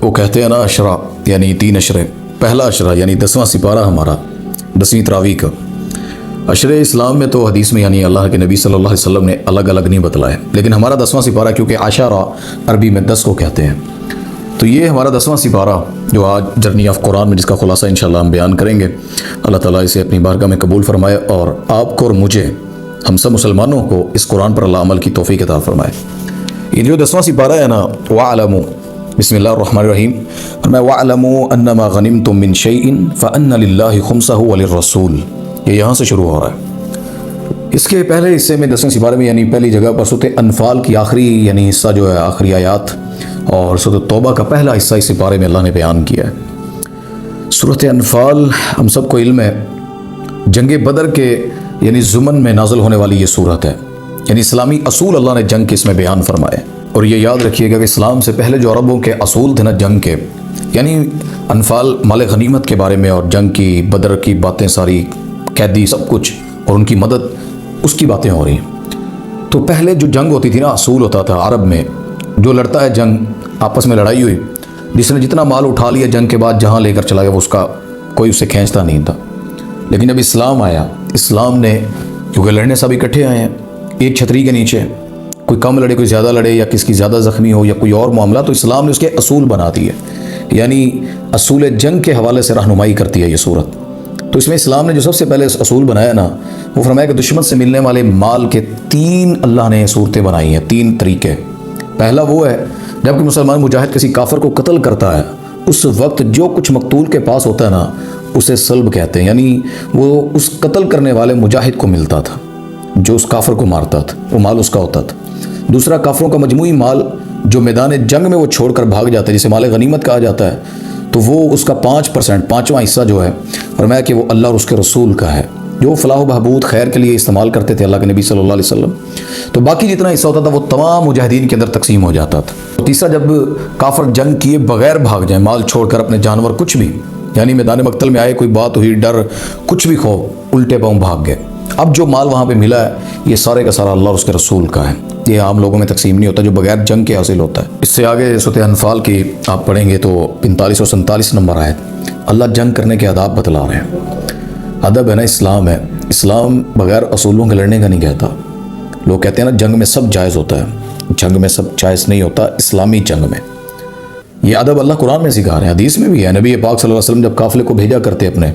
وہ کہتے ہیں نا اشرا یعنی 3 اشرے. پہلا اشرا یعنی 10واں سپارہ ہمارا 10ویں تراویح کا. اشرے اسلام میں تو حدیث میں یعنی اللہ کے نبی صلی اللہ علیہ وسلم نے الگ الگ نہیں بتلایا، لیکن ہمارا 10واں سپارہ کیونکہ عشرہ عربی میں 10 کو کہتے ہیں، تو یہ ہمارا 10واں سپارہ جو آج جرنی آف قرآن میں جس کا خلاصہ انشاءاللہ ہم بیان کریں گے. اللہ تعالیٰ اسے اپنی بارگاہ میں قبول فرمائے اور آپ کو اور مجھے، ہم سب مسلمانوں کو اس قرآن پر اللہ عمل کی توفیق عطا فرمائے. یہ جو 10واں سپارہ ہے نا، وَاعْلَمُوا، بسم اللہ الرحمن الرحیم، فرمایا وَاعْلَمُوا أَنَّمَا غَنِمْتُم مِّن شَيْءٍ فَأَنَّ لِلَّهِ خُمْسَهُ وَلِلرَّسُولِ. یہ یہاں سے شروع ہو رہا ہے. اس کے پہلے حصے میں 10ویں سپارے میں یعنی پہلی جگہ پر سورۃ انفال کی آخری یعنی حصہ جو ہے آخری آیات، اور سورۃ توبہ کا پہلا حصہ اس سپارے میں اللہ نے بیان کیا ہے. سورۃ انفال ہم سب کو علم ہے جنگ بدر کے یعنی ضمن میں نازل ہونے والی یہ صورت ہے. یعنی اسلامی اصول اللہ نے جنگ کے اس میں بیان فرمائے. اور یہ یاد رکھیے گا کہ اسلام سے پہلے جو عربوں کے اصول تھے نا جنگ کے، یعنی انفال مال غنیمت کے بارے میں اور جنگ کی بدر کی باتیں ساری، قیدی سب کچھ اور ان کی مدد، اس کی باتیں ہو رہی ہیں. تو پہلے جو جنگ ہوتی تھی نا، اصول ہوتا تھا عرب میں، جو لڑتا ہے جنگ، آپس میں لڑائی ہوئی، جس نے جتنا مال اٹھا لیا جنگ کے بعد جہاں لے کر چلا گیا وہ اس کا کوئی اسے کھینچتا نہیں تھا. لیکن جب اسلام آیا، اسلام نے کیونکہ لڑنے سب اکٹھے آئے ہیں ایک چھتری کے نیچے، کوئی کم لڑے کوئی زیادہ لڑے یا کس کی زیادہ زخمی ہو یا کوئی اور معاملہ، تو اسلام نے اس کے اصول بنا دیے. یعنی اصول جنگ کے حوالے سے رہنمائی کرتی ہے یہ صورت. تو اس میں اسلام نے جو سب سے پہلے اصول بنایا نا، وہ فرمایا کہ دشمن سے ملنے والے مال کے 3 اللہ نے صورتیں بنائی ہیں، 3 طریقے. پہلا وہ ہے جب کہ مسلمان مجاہد کسی کافر کو قتل کرتا ہے، اس وقت جو کچھ مقتول کے پاس ہوتا ہے نا، اسے سلب کہتے ہیں. یعنی وہ اس قتل کرنے والے مجاہد کو ملتا تھا جو اس کافر کو مارتا تھا، وہ مال اس کا ہوتا تھا. دوسرا کافروں کا مجموعی مال جو میدان جنگ میں وہ چھوڑ کر بھاگ جاتا ہے، جسے مال غنیمت کہا جاتا ہے، تو وہ اس کا 5%، 5واں حصہ جو ہے، فرمایا کہ وہ اللہ اور اس کے رسول کا ہے، جو فلاح و بہبود خیر کے لیے استعمال کرتے تھے اللہ کے نبی صلی اللہ علیہ وسلم. تو باقی جتنا حصہ ہوتا تھا وہ تمام مجاہدین کے اندر تقسیم ہو جاتا تھا. تیسرا جب کافر جنگ کیے بغیر بھاگ جائیں، مال چھوڑ کر اپنے جانور کچھ بھی، یعنی میدان مقتل میں آئے، کوئی بات ہوئی، ڈر، کچھ بھی خوف، الٹے پاؤں بھاگ گئے، اب جو مال وہاں پہ ملا ہے یہ سارے کا سارا اللہ اور اس کے رسول کا ہے. یہ عام لوگوں میں تقسیم نہیں ہوتا جو بغیر جنگ کے حاصل ہوتا ہے. اس سے آگے سورۃ انفال کی آپ پڑھیں گے تو 45 اور 47 نمبر آیت، اللہ جنگ کرنے کے آداب بتلا رہے ہیں. ادب ہے نا، اسلام ہے. اسلام بغیر اصولوں کے لڑنے کا نہیں کہتا. لوگ کہتے ہیں نا جنگ میں سب جائز ہوتا ہے، جنگ میں سب جائز نہیں ہوتا. اسلامی جنگ میں یہ ادب اللہ قرآن میں سکھا رہے ہیں، حدیث میں بھی ہے. نبی پاک صلی اللہ علیہ وسلم جب قافلے کو بھیجا کرتے اپنے،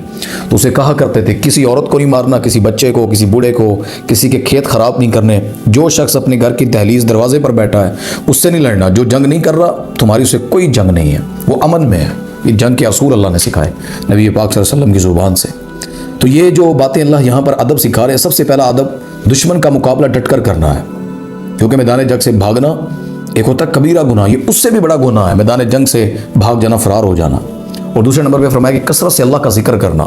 تو اسے کہا کرتے تھے کسی عورت کو نہیں مارنا، کسی بچے کو، کسی بوڑھے کو، کسی کے کھیت خراب نہیں کرنے. جو شخص اپنے گھر کی دہلیز دروازے پر بیٹھا ہے اس سے نہیں لڑنا. جو جنگ نہیں کر رہا تمہاری اسے کوئی جنگ نہیں ہے، وہ امن میں ہے. یہ جنگ کے اصول اللہ نے سکھائے نبی پاک صلی اللہ علیہ وسلم کی زبان سے. تو یہ جو باتیں اللہ یہاں پر ادب سکھا رہے ہیں، سب سے پہلا ادب دشمن کا مقابلہ ڈٹ کر کرنا ہے. کیونکہ میدان جنگ سے بھاگنا ایک ہوتا ہے کبیرہ گناہ، یہ اس سے بھی بڑا گناہ ہے میدان جنگ سے بھاگ جانا، فرار ہو جانا. اور دوسرے نمبر پہ فرمایا کہ کثرت سے اللہ کا ذکر کرنا.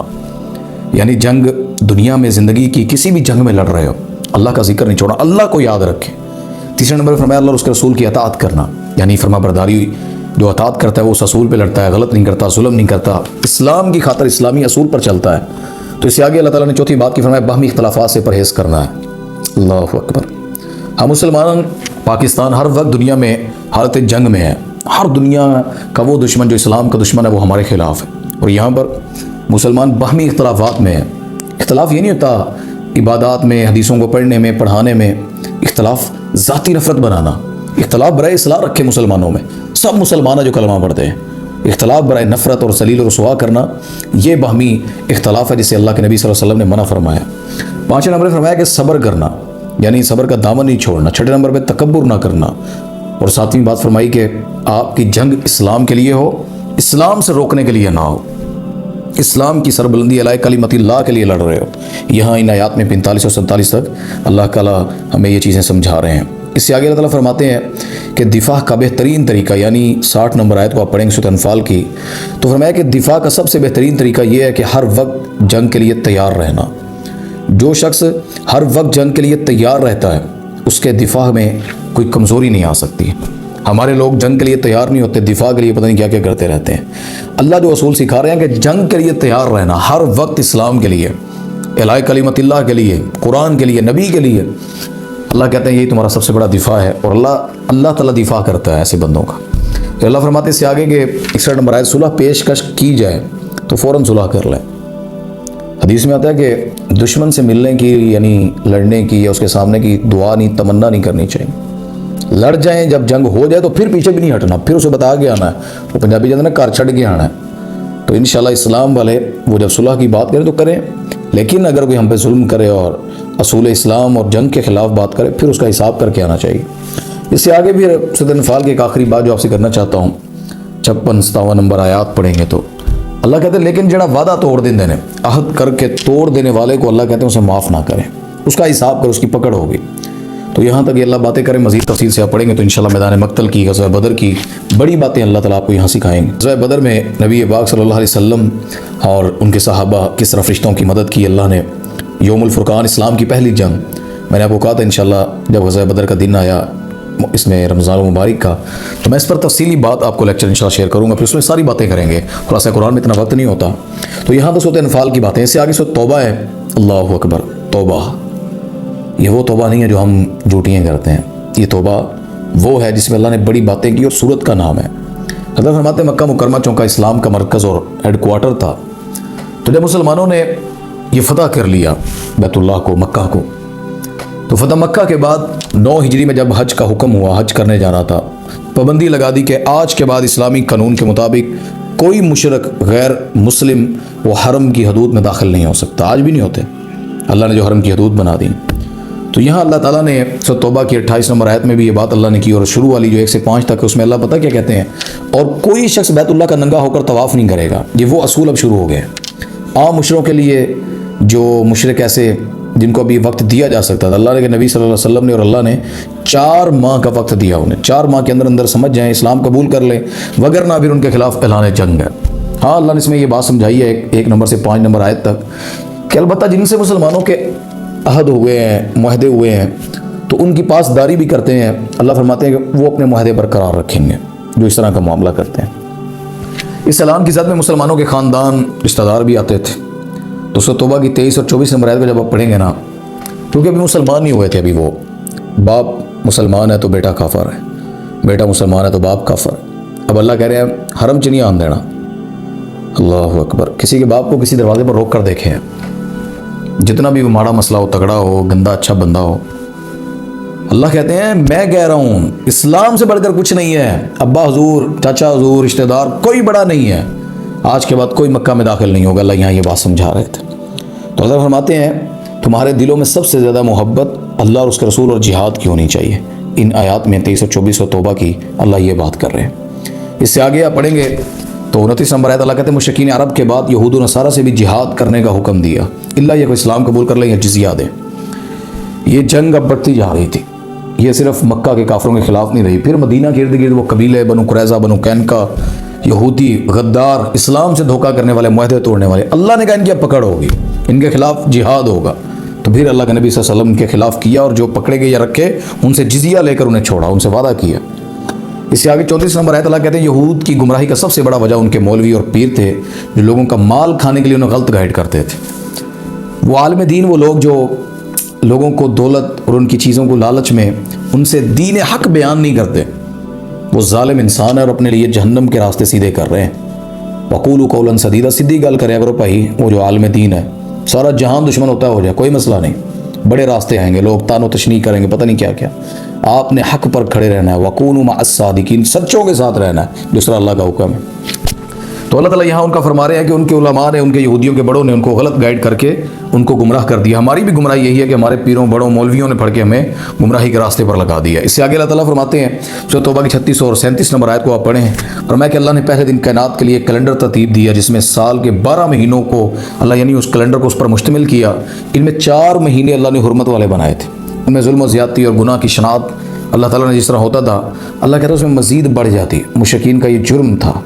یعنی جنگ دنیا میں زندگی کی کسی بھی جنگ میں لڑ رہے ہو، اللہ کا ذکر نہیں چھوڑنا، اللہ کو یاد رکھے. تیسرے نمبر پہ فرمایا اللہ اور اس کے رسول کی اطاعت کرنا. یعنی فرما برداری، جو اطاعت کرتا ہے وہ اس اصول پہ لڑتا ہے، غلط نہیں کرتا، ظلم نہیں کرتا، اسلام کی خاطر اسلامی اصول پر چلتا ہے. تو اس سے آگے اللہ تعالیٰ نے چوتھی بات کی فرمایا باہمی اختلافات سے پرہیز کرنا ہے. اللہ اکبر. ہم مسلمان پاکستان ہر وقت دنیا میں حالت جنگ میں ہے. ہر دنیا کا وہ دشمن جو اسلام کا دشمن ہے وہ ہمارے خلاف ہے. اور یہاں پر مسلمان باہمی اختلافات میں ہے. اختلاف یہ نہیں ہوتا عبادات میں، حدیثوں کو پڑھنے میں، پڑھانے میں. اختلاف ذاتی نفرت بنانا. اختلاف برائے اصلاح رکھے مسلمانوں میں، سب مسلمان جو کلمہ پڑھتے ہیں. اختلاف برائے نفرت اور ذلیل و رسوا کرنا، یہ باہمی اختلاف ہے جسے اللہ کے نبی صلی اللہ علیہ وسلم نے منع فرمایا. 5 نمبر فرمایا کہ صبر کرنا، یعنی صبر کا دامن نہیں چھوڑنا. 6 نمبر پہ تکبر نہ کرنا. اور 7ویں بات فرمائی کہ آپ کی جنگ اسلام کے لیے ہو، اسلام سے روکنے کے لیے نہ ہو. اسلام کی سربلندی علیہ کلمت اللہ کے لیے لڑ رہے ہو. یہاں ان آیات میں 45 اور 47 تک اللہ تعالیٰ ہمیں یہ چیزیں سمجھا رہے ہیں. اس سے آگے اللہ تعالیٰ فرماتے ہیں کہ دفاع کا بہترین طریقہ، یعنی 60 نمبر آیت کو آپ پڑھیں گے سورۃ انفال کی، تو فرمایا کہ دفاع کا سب سے بہترین طریقہ یہ ہے کہ ہر وقت جنگ کے لیے تیار رہنا. جو شخص ہر وقت جنگ کے لیے تیار رہتا ہے اس کے دفاع میں کوئی کمزوری نہیں آ سکتی. ہمارے لوگ جنگ کے لیے تیار نہیں ہوتے، دفاع کے لیے پتہ نہیں کیا کیا کرتے رہتے ہیں. اللہ جو اصول سکھا رہے ہیں کہ جنگ کے لیے تیار رہنا، ہر وقت اسلام کے لیے، اعلاء کلمت اللہ کے لیے، قرآن کے لیے، نبی کے لیے. اللہ کہتے ہیں یہی تمہارا سب سے بڑا دفاع ہے. اور اللہ تعالیٰ دفاع کرتا ہے ایسے بندوں کا. پھر اللہ فرماتے ہیں اس سے آگے کہ 61 نمبر آیت صلح پیشکش کی جائے تو فوراً صلح کر لیں۔ حدیث میں آتا ہے کہ دشمن سے ملنے کی یعنی لڑنے کی یا اس کے سامنے کی دعا نہیں، تمنا نہیں کرنی چاہیے۔ لڑ جائیں، جب جنگ ہو جائے تو پھر پیچھے بھی نہیں ہٹنا، پھر اسے بتا کے آنا ہے، وہ پنجابی جاتے ہیں نا کار چھڑ کے آنا ہے۔ تو انشاءاللہ اسلام والے وہ جب صلح کی بات کریں تو کریں، لیکن اگر کوئی ہم پہ ظلم کرے اور اصول اسلام اور جنگ کے خلاف بات کرے پھر اس کا حساب کر کے آنا چاہیے۔ اس سے آگے بھی سورۃ انفال کی ایک آخری بات جو آپ سے کرنا چاہتا ہوں، 56-57 نمبر آیات پڑھیں گے تو اللہ کہتے ہیں لیکن جڑا وعدہ توڑ دیندے نے، عہد کر کے توڑ دینے والے کو اللہ کہتے ہیں اسے معاف نہ کریں، اس کا حساب کر، اس کی پکڑ ہوگی۔ تو یہاں تک یہ اللہ باتیں کریں، مزید تفصیل سے آپ پڑھیں گے تو انشاءاللہ میدان مقتل کی، غزوہ بدر کی بڑی باتیں اللہ تعالیٰ آپ کو یہاں سکھائیں گے۔ غزوہ بدر میں نبی پاک صلی اللہ علیہ وسلم اور ان کے صحابہ کس طرح فرشتوں کی مدد کی اللہ نے۔ یوم الفرقان اسلام کی پہلی جنگ، میں نے آپ کو کہا تھا انشاءاللہ جب غزوہ بدر کا دن آیا اس میں رمضان المبارک کا، تو میں اس پر تفصیلی بات آپ کو لیکچر انشاءاللہ شیئر کروں گا، پھر اس میں ساری باتیں کریں گے، خلاصہ قرآن میں اتنا وقت نہیں ہوتا۔ تو یہاں تو سورۃ انفال کی باتیں، اس سے آگے سورۃ توبہ ہے۔ اللہ اکبر، توبہ یہ وہ توبہ نہیں ہے جو ہم ڈیوٹیاں کرتے ہیں، یہ توبہ وہ ہے جس میں اللہ نے بڑی باتیں کی اور سورت کا نام ہے۔ حضرت فرماتے ہیں مکہ مکرمہ چونکہ اسلام کا مرکز اور ہیڈ کوارٹر تھا، تو جب مسلمانوں نے یہ فتح کر لیا بیت اللہ کو، مکہ کو، تو فتح مکہ کے بعد 9 ہجری میں جب حج کا حکم ہوا، حج کرنے جانا تھا، پابندی لگا دی کہ آج کے بعد اسلامی قانون کے مطابق کوئی مشرک غیر مسلم وہ حرم کی حدود میں داخل نہیں ہو سکتا، آج بھی نہیں ہوتے، اللہ نے جو حرم کی حدود بنا دی۔ تو یہاں اللہ تعالیٰ نے سورۃ توبہ کی 28 نمبر آیت میں بھی یہ بات اللہ نے کی، اور شروع والی جو 1 سے 5 تک اس میں اللہ پتہ کیا کہتے ہیں، اور کوئی شخص بیت اللہ کا ننگا ہو کر طواف نہیں کرے گا۔ یہ وہ اصول اب شروع ہو گئے عام مشرکوں کے لیے، جو مشرک ایسے جن کو ابھی وقت دیا جا سکتا تھا، اللہ نے نبی صلی اللہ علیہ وسلم نے اور اللہ نے 4 ماہ کا وقت دیا انہیں، 4 ماہ کے اندر سمجھ جائیں، اسلام قبول کر لیں، وگرنہ پھر ان کے خلاف اعلان جنگ ہے۔ ہاں اللہ نے اس میں یہ بات سمجھائی ہے 1 نمبر سے 5 نمبر آیت تک کہ البتہ جن سے مسلمانوں کے عہد ہوئے ہیں، معاہدے ہوئے ہیں، تو ان کی پاسداری بھی کرتے ہیں، اللہ فرماتے ہیں کہ وہ اپنے معاہدے پر قرار رکھیں گے جو اس طرح کا معاملہ کرتے ہیں۔ اس اعلان کی زد میں مسلمانوں کے خاندان رشتہ دار بھی آتے تھے، تو سورۃ توبہ کی 23 اور 24 نمبر آیت کو جب آپ پڑھیں گے نا، کیونکہ ابھی مسلمان نہیں ہوئے تھے، ابھی وہ باپ مسلمان ہے تو بیٹا کافر ہے، بیٹا مسلمان ہے تو باپ کافر ہے۔ اب اللہ کہہ رہے ہیں حرم چ نہیں آن دینا۔ اللہ اکبر، کسی کے باپ کو کسی دروازے پر روک کر دیکھیں، جتنا بھی وہ ماڑا مسئلہ ہو، تگڑا ہو، گندا اچھا بندہ ہو، اللہ کہتے ہیں میں کہہ رہا ہوں اسلام سے بڑھ کر کچھ نہیں ہے، ابا حضور، چاچا حضور، رشتہ دار کوئی بڑا نہیں ہے، آج کے بعد کوئی مکہ میں داخل نہیں ہوگا۔ اللہ یہاں یہ بات سمجھا رہے تھے۔ تو حضرت فرماتے ہیں تمہارے دلوں میں سب سے زیادہ محبت اللہ اور اس کے رسول اور جہاد کی ہونی چاہیے۔ ان آیات میں 23 اور 24 توبہ کی اللہ یہ بات کر رہے ہیں۔ اس سے آگے آپ پڑھیں گے تو 29 نمبر آیت اللہ کہتے ہیں مشرکین عرب کے بعد یہود و نصارہ سے بھی جہاد کرنے کا حکم دیا، اللہ یہ کوئی اسلام قبول کر لیں یا جزیہ دیں۔ یہ جنگ اب بڑھتی جا رہی تھی، یہ صرف مکہ کے کافروں کے خلاف نہیں رہی، پھر مدینہ کے ارد گرد وہ قبیلے بنو قریظہ، بنو قینقاع، یہودی، غدار، اسلام سے دھوکہ کرنے والے، معاہدے توڑنے والے، اللہ نے کہا ان کی اب پکڑ ہوگی، ان کے خلاف جہاد ہوگا۔ تو پھر اللہ کے نبی صلی اللہ علیہ وسلم کے خلاف کیا، اور جو پکڑے گئے یا رکھے ان سے جزیہ لے کر انہیں چھوڑا، ان سے وعدہ کیا۔ اس سے آگے 34 نمبر آیت اللہ کہتے ہیں یہود کی گمراہی کا سب سے بڑا وجہ ان کے مولوی اور پیر تھے جو لوگوں کا مال کھانے کے لیے انہیں غلط گائیڈ کرتے تھے۔ وہ عالم دین، وہ لوگ جو لوگوں کو دولت اور ان کی چیزوں کو لالچ میں ان سے دین حق بیان نہیں کرتے، وہ ظالم انسان ہے اور اپنے لیے جہنم کے راستے سیدھے کر رہے ہیں۔ وقولوا قولا سدیدا، سیدھی گل کریا کرو بھائی، وہ جو عالم دین ہے، سارا جہان دشمن ہوتا ہے ہو جائے کوئی مسئلہ نہیں، بڑے راستے آئیں گے، لوگ تان و تشنیع کریں گے، پتہ نہیں کیا کیا، آپ نے حق پر کھڑے رہنا ہے، وکونوا مع الصادقین، سچوں کے ساتھ رہنا ہے، جس طرح اللہ کا حکم ہے۔ تو اللہ تعالیٰ یہاں ان کا فرما رہے ہیں کہ ان کے علماء نے، ان کے یہودیوں کے بڑوں نے ان کو غلط گائیڈ کر کے ان کو گمراہ کر دیا۔ ہماری بھی گمراہی یہی ہے کہ ہمارے پیروں، بڑوں، مولویوں نے پڑھ کے ہمیں گمراہی کے راستے پر لگا دیا۔ اس سے آگے اللہ تعالیٰ فرماتے ہیں سورۃ توبہ کی 36 اور 37 نمبر آیت کو آپ پڑھیں، فرمایا کہ اللہ نے پہلے دن کائنات کے لیے ایک کیلنڈر ترتیب دیا جس میں سال کے 12 مہینوں کو اللہ یعنی اس کیلنڈر کو اس پر مشتمل کیا۔ ان میں 4 مہینے اللہ نے حرمت والے بنائے تھے، ان میں ظلم و زیادتی اور گناہ کی شناعت اللہ تعالیٰ نے جس طرح ہوتا تھا، اللہ کہتا ہے اس میں مزید بڑھ جاتی۔ مشرکین کا یہ جرم تھا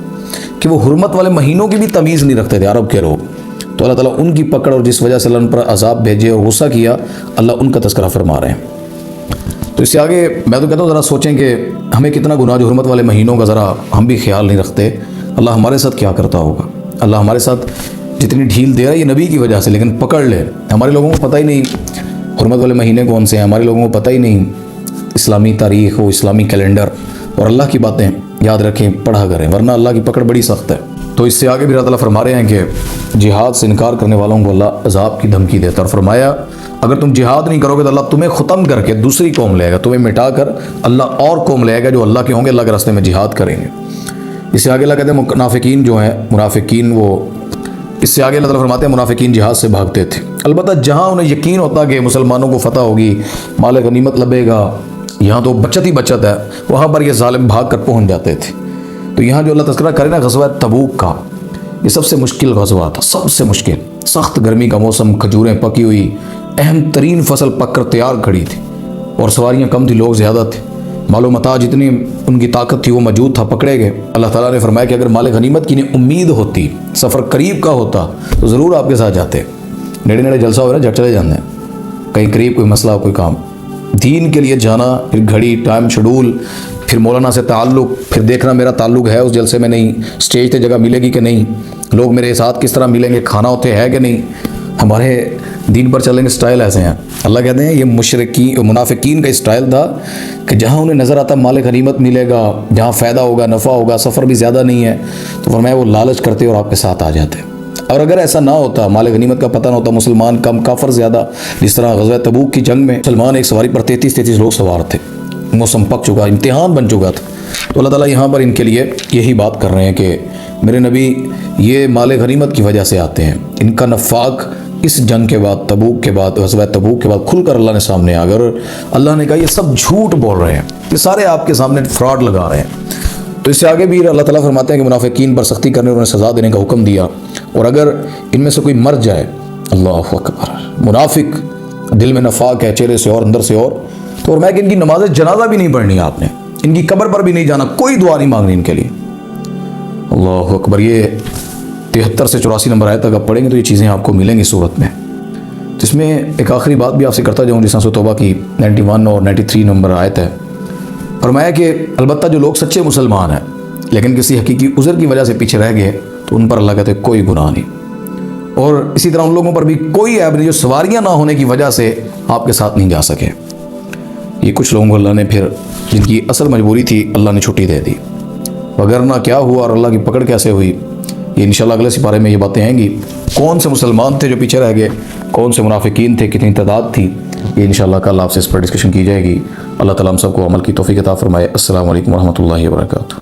کہ وہ حرمت والے مہینوں کی بھی تمیز نہیں رکھتے تھے عرب کے لوگ، تو اللہ تعالیٰ ان کی پکڑ اور جس وجہ سے اللہ ان پر عذاب بھیجے اور غصہ کیا، اللہ ان کا تذکرہ فرما رہے ہیں۔ تو اس سے آگے میں تو کہتا ہوں ذرا سوچیں کہ ہمیں کتنا گناہ جو حرمت والے مہینوں کا ذرا ہم بھی خیال نہیں رکھتے، اللہ ہمارے ساتھ کیا کرتا ہوگا۔ اللہ ہمارے ساتھ جتنی ڈھیل دے رہا ہے یہ نبی کی وجہ سے، لیکن پکڑ لے، ہمارے لوگوں کو پتہ ہی نہیں حرمت والے مہینے کون سے ہیں، ہمارے لوگوں کو پتہ ہی نہیں اسلامی تاریخ ہو، اسلامی کیلنڈر اور اللہ کی باتیں، یاد رکھیں پڑھا کریں ورنہ اللہ کی پکڑ بڑی سخت ہے۔ تو اس سے آگے بھی اللہ تعالیٰ فرما رہے ہیں کہ جہاد سے انکار کرنے والوں کو اللہ عذاب کی دھمکی دیتا ہے، اور فرمایا اگر تم جہاد نہیں کرو گے تو اللہ تمہیں ختم کر کے دوسری قوم لے گا، تمہیں مٹا کر اللہ اور قوم لے گا جو اللہ کے ہوں گے، اللہ کے راستے میں جہاد کریں گے۔ اس سے آگے اللہ کہتے ہیں منافقین جو ہیں، منافقین وہ اس سے آگے اللہ تعالیٰ فرماتے ہیں منافقین جہاد سے بھاگتے تھے، البتہ جہاں انہیں یقین ہوتا کہ مسلمانوں کو فتح ہوگی، مال غنیمت لبے گا، یہاں تو بچت ہی بچت ہے، وہاں پر یہ ظالم بھاگ کر پہنچ جاتے تھے۔ تو یہاں جو اللہ تذکرہ کرے نا غزوہ تبوک کا، یہ سب سے مشکل غزوہ تھا، سب سے مشکل، سخت گرمی کا موسم، کھجوریں پکی ہوئی، اہم ترین فصل پک کر تیار کھڑی تھی، اور سواریاں کم تھی، لوگ زیادہ تھے، مال و متاع جتنی ان کی طاقت تھی وہ موجود تھا، پکڑے گئے۔ اللہ تعالیٰ نے فرمایا کہ اگر مال غنیمت کی امید ہوتی، سفر قریب کا ہوتا تو ضرور آپ کے ساتھ جاتے، نیڑے نیڑے جلسہ ہو رہا ہے جھٹ چلے جانے ہیں، کہیں قریب کوئی مسئلہ کوئی کام، دین کے لیے جانا، پھر گھڑی ٹائم شیڈول، پھر مولانا سے تعلق، پھر دیکھنا میرا تعلق ہے اس جلسے میں نہیں، سٹیج پہ جگہ ملے گی کہ نہیں، لوگ میرے ساتھ کس طرح ملیں گے، کھانا ہوتے ہے کہ نہیں، ہمارے دین پر چلیں گے سٹائل ایسے ہیں۔ اللہ کہتے ہیں یہ منافقین کا سٹائل تھا کہ جہاں انہیں نظر آتا مال غنیمت ملے گا، جہاں فائدہ ہوگا، نفع ہوگا، سفر بھی زیادہ نہیں ہے، تو فرمایا وہ لالچ کرتے اور آپ کے ساتھ آ جاتے۔ اور اگر ایسا نہ ہوتا، مال غنیمت کا پتہ نہ ہوتا، مسلمان کم کافر زیادہ، جس طرح غزوہ تبوک کی جنگ میں مسلمان ایک سواری پر 33 لوگ سوار تھے، موسم پک چکا، امتحان بن چکا تھا، تو اللہ تعالیٰ یہاں پر ان کے لیے یہی بات کر رہے ہیں کہ میرے نبی یہ مال غنیمت کی وجہ سے آتے ہیں، ان کا نفاق اس جنگ کے بعد، تبوک کے بعد، غزوہ تبوک کے بعد کھل کر اللہ نے سامنے، اگر اللہ نے کہا یہ سب جھوٹ بول رہے ہیں، یہ سارے آپ کے سامنے فراڈ لگا رہے ہیں۔ تو اس سے آگے بھی اللہ تعالیٰ فرماتے ہیں کہ منافقین پر سختی کرنے اور انہیں سزا دینے کا حکم دیا، اور اگر ان میں سے کوئی مر جائے، اللہ اکبر، منافق دل میں نفاق ہے، چہرے سے اور اندر سے اور، تو فرمایا کہ ان کی نماز جنازہ بھی نہیں پڑھنی آپ نے، ان کی قبر پر بھی نہیں جانا، کوئی دعا نہیں مانگنی ان کے لیے۔ اللہ اکبر، یہ 73 سے 84 نمبر آیت تک آپ پڑھیں گے تو یہ چیزیں آپ کو ملیں گی صورت میں۔ جس میں ایک آخری بات بھی آپ سے کرتا جاؤں، جس سورۃ توبہ کی 91 اور 93 نمبر آیت ہے، فرمایا کہ البتہ جو لوگ سچے مسلمان ہیں لیکن کسی حقیقی عذر کی وجہ سے پیچھے رہ گئے تو ان پر اللہ کہتے کوئی گناہ نہیں، اور اسی طرح ان لوگوں پر بھی کوئی عیب نہیں جو سواریاں نہ ہونے کی وجہ سے آپ کے ساتھ نہیں جا سکے۔ یہ کچھ لوگوں کو اللہ نے پھر جن کی اصل مجبوری تھی اللہ نے چھٹی دے دی، وگرنہ کیا ہوا اور اللہ کی پکڑ کیسے ہوئی، یہ انشاءاللہ اگلے سپارے میں یہ باتیں آئیں گی۔ کون سے مسلمان تھے جو پیچھے رہ گئے، کون سے منافقین تھے، کتنی تعداد تھی، یہ انشاءاللہ کل آپ سے اس پر ڈسکشن کی جائے گی۔ اللہ تعالیٰ ہم سب کو عمل کی توفیق عطا فرمائے۔ السلام علیکم ورحمۃ اللہ وبرکاتہ۔